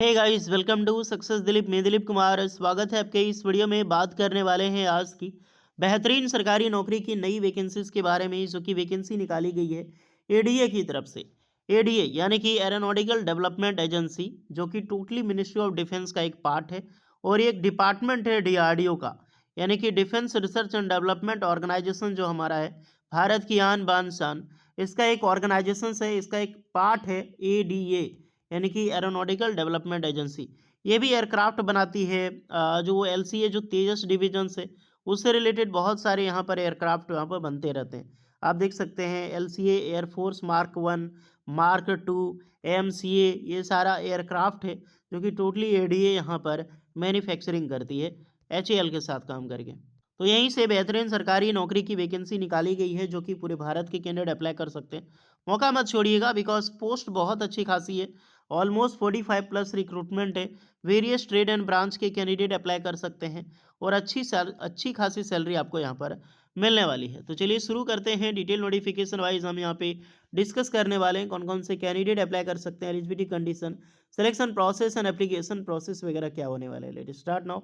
Hey guys, welcome to success Dilip. मैं दिलीप कुमार, स्वागत है आपके इस वीडियो में। बात करने वाले हैं आज की बेहतरीन सरकारी नौकरी की नई वैकेंसीज के बारे में, जो कि वैकेंसी निकाली गई है एडीए की तरफ से। एडीए यानी कि एरोनॉटिकल डेवलपमेंट एजेंसी, जो कि टोटली मिनिस्ट्री ऑफ डिफेंस का एक पार्ट है और ये एक डिपार्टमेंट है डीआरडीओ का, यानी कि defence research and development organisation जो हमारा है, भारत की आन बान शान, इसका एक ऑर्गेनाइजेशन है, इसका एक पार्ट है एडीए, यानी कि एरोनॉटिकल डेवलपमेंट एजेंसी। ये भी एयरक्राफ्ट बनाती है। जो एलसीए जो तेजस डिवीजन से उससे रिलेटेड बहुत सारे यहाँ पर एयरक्राफ्ट यहाँ पर बनते रहते हैं। आप देख सकते हैं LCA air force mark 1, mark 2, MCA, ये सारा एयरक्राफ्ट है जो कि टोटली एडीए यहाँ पर मैन्युफैक्चरिंग करती है एचएएल के साथ काम करके। तो यहीं से बेहतरीन सरकारी नौकरी की वैकेंसी निकाली गई है, जो कि पूरे भारत के कैंडिडेट अप्लाई कर सकते हैं। मौका मत छोड़िएगा, बिकॉज पोस्ट बहुत अच्छी खासी है। ऑलमोस्ट 45 प्लस रिक्रूटमेंट है। वेरियस ट्रेड एंड ब्रांच के कैंडिडेट अप्लाई कर सकते हैं और अच्छी खासी सैलरी आपको यहाँ पर मिलने वाली है। तो चलिए शुरू करते हैं। डिटेल नोटिफिकेशन वाइज हम यहाँ पे डिस्कस करने वाले हैं कौन कौन से कैंडिडेट अप्लाई कर सकते हैं, eligibility condition, selection process and application process वगैरह क्या होने वाले हैं। Let's start now.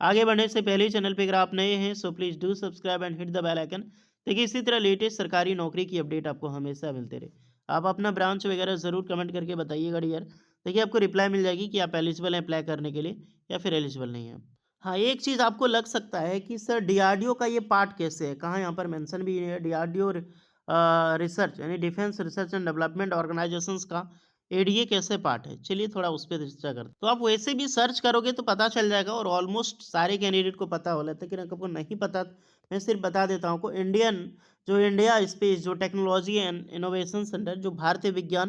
आगे बढ़ने से पहले चैनल पे अगर आप नए हैं so please do subscribe and hit the bell icon, ताकि इसी तरह लेटेस्ट सरकारी नौकरी की अपडेट आपको हमेशा मिलते रहे। आप अपना ब्रांच वगैरह ज़रूर कमेंट करके बताइएगा डियर, देखिए आपको रिप्लाई मिल जाएगी कि आप एलिजिबल हैं अप्लाई करने के लिए या फिर एलिजिबल नहीं है। हाँ, एक चीज़ आपको लग सकता है कि सर डीआरडीओ का ये पार्ट कैसे है, कहाँ यहाँ पर मेंशन भी है डीआरडीओ रिसर्च यानी defence research and development organisations का एडीए कैसे पार्ट है। चलिए थोड़ा उस पर चर्चा करते हैं। तो आप वैसे भी सर्च करोगे तो पता चल जाएगा और ऑलमोस्ट सारे कैंडिडेट को पता हो लेता है, लेकिन आपको नहीं पता मैं सिर्फ बता देता हूँ को इंडिया स्पेस जो टेक्नोलॉजी एंड इनोवेशन सेंटर, जो भारतीय विज्ञान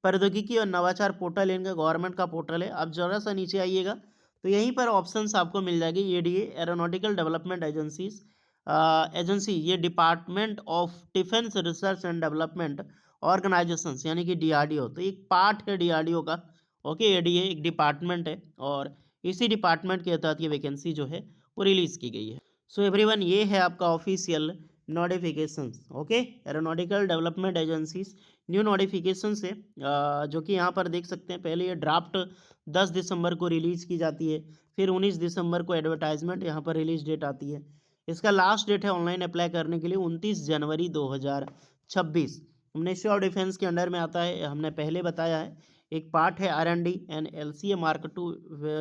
प्रौद्योगिकी और नवाचार पोर्टल, इनका गवर्नमेंट का पोर्टल है। आप जरा सा नीचे आइएगा तो यहीं पर ऑप्शंस आपको मिल जाएगी। एडीए एरोनॉटिकल डेवलपमेंट एजेंसी, ये department of defence research and development organisations यानी कि डीआरडीओ, तो एक पार्ट है डीआरडीओ का। ओके, एडीए एक डिपार्टमेंट है और इसी डिपार्टमेंट के तहत ये वैकेंसी जो है वो रिलीज की गई है। सो एवरीवन, ये है आपका official notifications. Okay, aeronautical development agencies new notification से, जो कि यहाँ पर देख सकते हैं। पहले ये ड्राफ्ट 10 दिसंबर को रिलीज की जाती है, फिर 19 दिसंबर को एडवर्टाइजमेंट यहाँ पर रिलीज डेट आती है। इसका लास्ट डेट है ऑनलाइन अप्लाई करने के लिए 29 जनवरी 2026। मिनिस्ट्री ऑफ डिफेंस के अंडर में आता है, हमने पहले बताया है। एक पार्ट है आर&डी एंड एलसीए मार्क 2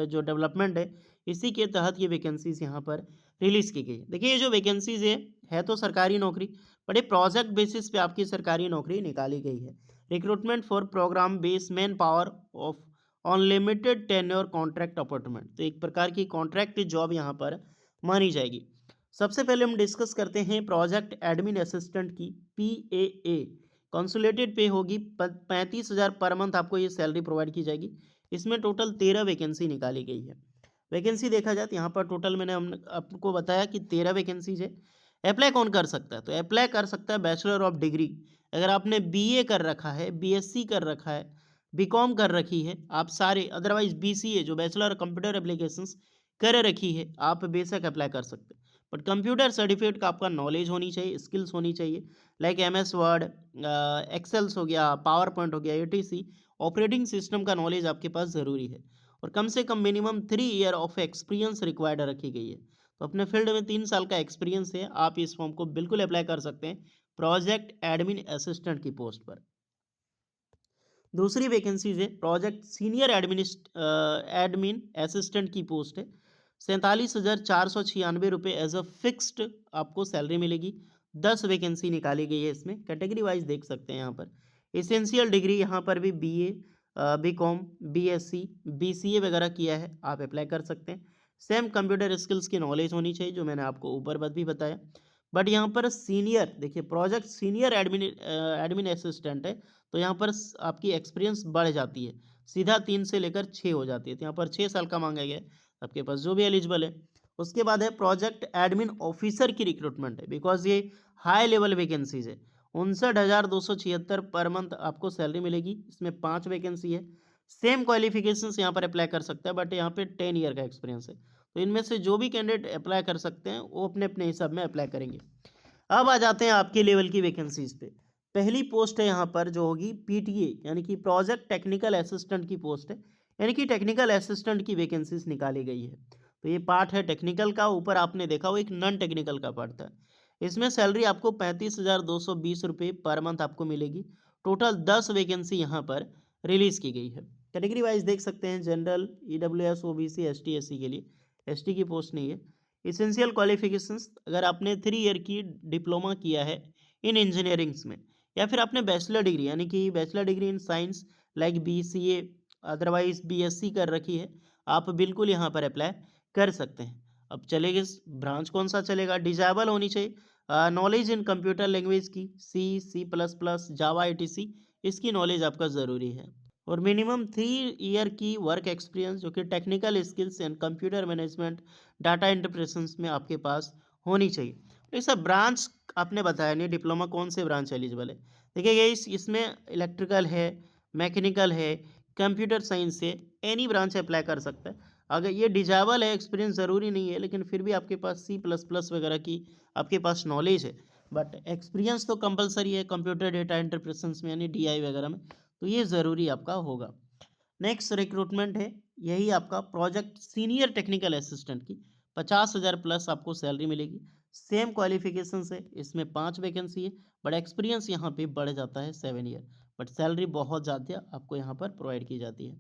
जो डेवलपमेंट है, इसी के तहत ये वैकेंसीज यहाँ पर रिलीज की गई है। देखिए ये जो वैकेंसीज है तो सरकारी नौकरी, बड़े प्रोजेक्ट बेसिस पे आपकी सरकारी नौकरी निकाली गई है। Recruitment for programme base manpower of unlimited tenure contract appointment, तो एक प्रकार की कॉन्ट्रैक्ट जॉब यहाँ पर मानी जाएगी। सबसे पहले हम डिस्कस करते हैं प्रोजेक्ट एडमिन असिस्टेंट की, PAA। कंसुलेटेड पे होगी 35,000 पर मंथ, आपको ये सैलरी प्रोवाइड की जाएगी। इसमें टोटल 13 वैकेंसी निकाली गई है। वैकेंसी देखा जाए तो यहाँ पर टोटल मैंने आपको बताया कि 13 वैकेंसीज है। अप्लाई कौन कर सकता है, तो अप्लाई कर सकता है बैचलर ऑफ डिग्री, अगर आपने बीए कर रखा है, बीएससी कर रखा है, बीकॉम कर रखी है आप सारे, अदरवाइज बीसीए जो बैचलर कंप्यूटर एप्लीकेशंस कर रखी है, आप बेशक अप्लाई कर सकते हैं। बट कंप्यूटर सर्टिफिकेट का आपका नॉलेज होनी चाहिए, स्किल्स होनी चाहिए, लाइक MS वर्ड, एक्सेल्स हो गया, पावर पॉइंट हो गया, ETC ऑपरेटिंग सिस्टम का नॉलेज आपके पास ज़रूरी है। और कम से कम minimum 3 year of experience required रखी गई है। तो अपने फील्ड में 3 साल का एक्सपीरियंस है, आप इस फॉर्म को बिल्कुल अप्लाई कर सकते हैं प्रोजेक्ट एडमिन असिस्टेंट की पोस्ट पर। दूसरी वैकेंसीज है प्रोजेक्ट सीनियर एडमिन असिस्टेंट की पोस्ट है। 47,496 एज अ फिक्स्ड आपको सैलरी मिलेगी। 10 वैकेंसी निकाली गई है, इसमें कैटेगरी वाइज देख सकते हैं। यहाँ पर एसेंशियल डिग्री यहाँ पर भी BA, बीकॉम, BSc, BCA वगैरह किया है, आप अप्लाई कर सकते हैं। सेम कंप्यूटर स्किल्स की नॉलेज होनी चाहिए, जो मैंने आपको ऊपर भी बताया। बट यहाँ पर सीनियर, देखिए प्रोजेक्ट सीनियर एडमिन असिस्टेंट है, तो यहाँ पर आपकी एक्सपीरियंस बढ़ जाती है, सीधा 3 से लेकर 6 हो जाती है। तो यहाँ पर 6 साल का मांगा गया है आपके पास, जो भी एलिजिबल है। उसके बाद है प्रोजेक्ट एडमिन ऑफिसर की रिक्रूटमेंट है, बिकॉज ये हाई लेवल वैकेंसीज है। 59,276 पर मंथ आपको सैलरी मिलेगी। इसमें 5 वैकेंसी है। सेम क्वालिफिकेशंस यहाँ पर अप्लाई कर सकता है, बट यहाँ पे 10 ईयर का एक्सपीरियंस है। तो इनमें से जो भी कैंडिडेट अप्लाई कर सकते हैं वो अपने अपने हिसाब में अप्लाई करेंगे। अब आ जाते हैं आपके लेवल की वैकेंसीज पे। पहली पोस्ट है यहाँ पर जो होगी पीटीए यानी कि प्रोजेक्ट टेक्निकल असिस्टेंट की पोस्ट है, यानी कि टेक्निकल असिस्टेंट की वैकेंसीज निकाली गई है। तो ये पार्ट है टेक्निकल का, ऊपर आपने देखा वो एक नॉन टेक्निकल का पार्ट था। इसमें सैलरी आपको 35,220 रुपये पर मंथ आपको मिलेगी। टोटल 10 वैकेंसी यहाँ पर रिलीज़ की गई है। कैटेगरी वाइज देख सकते हैं, general, EWS, OBC, ST, SC के लिए, एसटी की पोस्ट नहीं है। इसेंशियल क्वालिफिकेशंस, अगर आपने 3 ईयर की डिप्लोमा किया है इन इंजीनियरिंग्स में, या फिर आपने बैचलर डिग्री यानी कि bachelor degree in science like BCA otherwise BSc कर रखी है, आप बिल्कुल यहाँ पर अप्लाई कर सकते हैं। अब चलेगा ब्रांच कौन सा चलेगा, डिजाबल होनी चाहिए, नॉलेज इन कंप्यूटर लैंग्वेज की C++, जावा, etc, इसकी नॉलेज आपका ज़रूरी है। और मिनिमम 3 ईयर की वर्क एक्सपीरियंस जो कि technical skills and computer management data interpretations में आपके पास होनी चाहिए। तो सर ब्रांच आपने बताया नहीं, डिप्लोमा कौन से ब्रांच एलिजिबल है। देखिए गाइस, इसमें इलेक्ट्रिकल है, मैकेनिकल है, कंप्यूटर साइंस है, एनी ब्रांच अप्लाई कर सकता है। अगर ये डिजाबल है, एक्सपीरियंस ज़रूरी नहीं है, लेकिन फिर भी आपके पास C++ वगैरह की आपके पास नॉलेज है, बट एक्सपीरियंस तो कंपलसरी है कंप्यूटर डेटा इंटरप्रेशंस में यानी DI वगैरह में, तो ये ज़रूरी आपका होगा। नेक्स्ट रिक्रूटमेंट है, यही आपका प्रोजेक्ट सीनियर टेक्निकल असिस्टेंट की 50,000 प्लस आपको सैलरी मिलेगी। सेम क्वालिफिकेशन से इसमें 5 वैकेंसी है, बट एक्सपीरियंस यहाँ पे बढ़ जाता है 7 ईयर, बट सैलरी बहुत ज़्यादा आपको यहाँ पर प्रोवाइड की जाती है।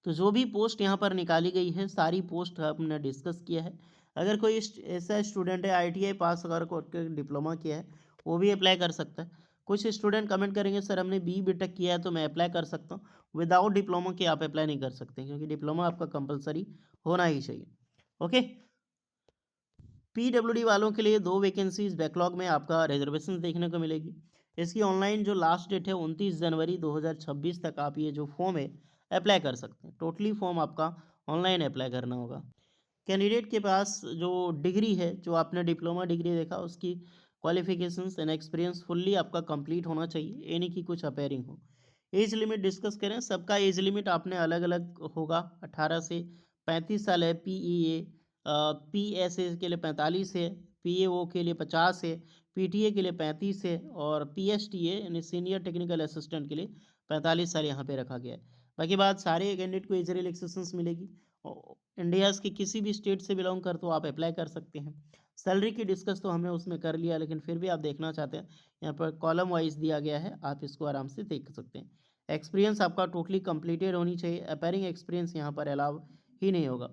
तो जो भी पोस्ट यहाँ पर निकाली गई है, सारी पोस्ट हमने डिस्कस किया है। अगर कोई ऐसा स्टूडेंट है ITI पास अगर करके डिप्लोमा किया है, वो भी अप्लाई कर सकता है। कुछ स्टूडेंट कमेंट करेंगे सर हमने BTech किया है तो मैं अप्लाई कर सकता हूँ, विदाउट डिप्लोमा के आप अप्लाई नहीं कर सकते, क्योंकि डिप्लोमा आपका कंपलसरी होना ही चाहिए। ओके, PWD वालों के लिए 2 वैकेंसीज बैकलॉग में आपका रिजर्वेशन देखने को मिलेगी। इसकी ऑनलाइन जो लास्ट डेट है 29 जनवरी 2026 तक आप ये जो फॉर्म है अप्लाई कर सकते हैं। टोटली फॉर्म आपका ऑनलाइन अप्लाई करना होगा। कैंडिडेट के पास जो डिग्री है, जो आपने डिप्लोमा डिग्री देखा, उसकी क्वालिफिकेशंस एंड एक्सपीरियंस फुल्ली आपका कंप्लीट होना चाहिए, ये नहीं कि कुछ अपेयरिंग हो। एज लिमिट डिस्कस करें, सबका एज लिमिट आपने अलग अलग होगा। 18 से 35 साल है PEA, PSA के लिए 45 है, PAO के लिए 50 है, PTA के लिए 35 है, और PSTA यानी सीनियर टेक्निकल असिस्टेंट के लिए 45 साल यहाँ पे रखा गया है। बाकी बात सारे कैंडिडेट को एज रिलैक्सेशंस मिलेगी। इंडिया के किसी भी स्टेट से बिलोंग कर तो आप अप्लाई कर सकते हैं। सैलरी की डिस्कस तो हमने उसमें कर लिया, लेकिन फिर भी आप देखना चाहते हैं, यहाँ पर कॉलम वाइज दिया गया है, आप इसको आराम से देख सकते हैं। एक्सपीरियंस आपका टोटली कंप्लीटेड होनी चाहिए, अपेयरिंग एक्सपीरियंस यहाँ पर अलाउ ही नहीं होगा।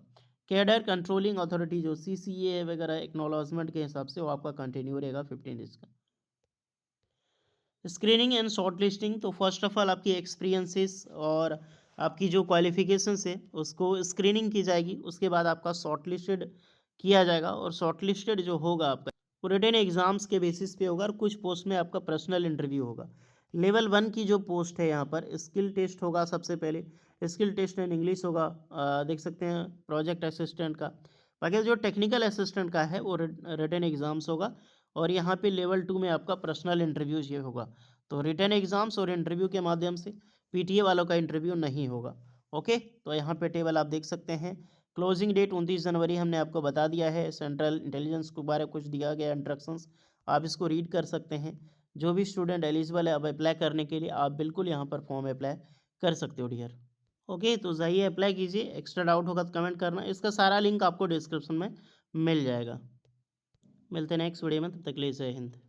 कैडर कंट्रोलिंग अथॉरिटी जो CCA वगैरह एक्नॉलेजमेंट के हिसाब से वो आपका कंटिन्यू रहेगा 15 डेज का। स्क्रीनिंग एंड शॉर्ट लिस्टिंग, तो फर्स्ट ऑफ ऑल आपकी एक्सपीरियंसेस और आपकी जो क्वालिफिकेशंस है उसको स्क्रीनिंग की जाएगी, उसके बाद आपका शॉर्ट लिस्टेड किया जाएगा, और शॉर्ट लिस्टेड जो होगा आपका वो रिटन एग्जाम्स के बेसिस पे होगा, और कुछ पोस्ट में आपका पर्सनल इंटरव्यू होगा। लेवल 1 की जो पोस्ट है यहाँ पर स्किल टेस्ट होगा, सबसे पहले स्किल टेस्ट इन इंग्लिश होगा, देख सकते हैं प्रोजेक्ट असिस्टेंट का। बाकी जो टेक्निकल असिस्टेंट का है वो रिटन एग्जाम्स होगा, और यहाँ पे लेवल 2 में आपका पर्सनल इंटरव्यू ये होगा। तो रिटन एग्जाम्स और इंटरव्यू के माध्यम से, PTA वालों का इंटरव्यू नहीं होगा। ओके, तो यहाँ पे टेबल आप देख सकते हैं। क्लोजिंग डेट 29 जनवरी हमने आपको बता दिया है। सेंट्रल इंटेलिजेंस के बारे में कुछ दिया गया इंस्ट्रक्शंस, आप इसको रीड कर सकते हैं। जो भी स्टूडेंट एलिजिबल है अब अप्लाई करने के लिए, आप बिल्कुल यहाँ पर फॉर्म अप्लाई कर सकते हो डियर। ओके, तो जाइए अप्लाई कीजिए। एक्स्ट्रा डाउट होगा तो कमेंट करना, इसका सारा लिंक आपको डिस्क्रिप्शन में मिल जाएगा। मिलते हैं नेक्स्ट वीडियो में, तब तक के लिए जय हिंद।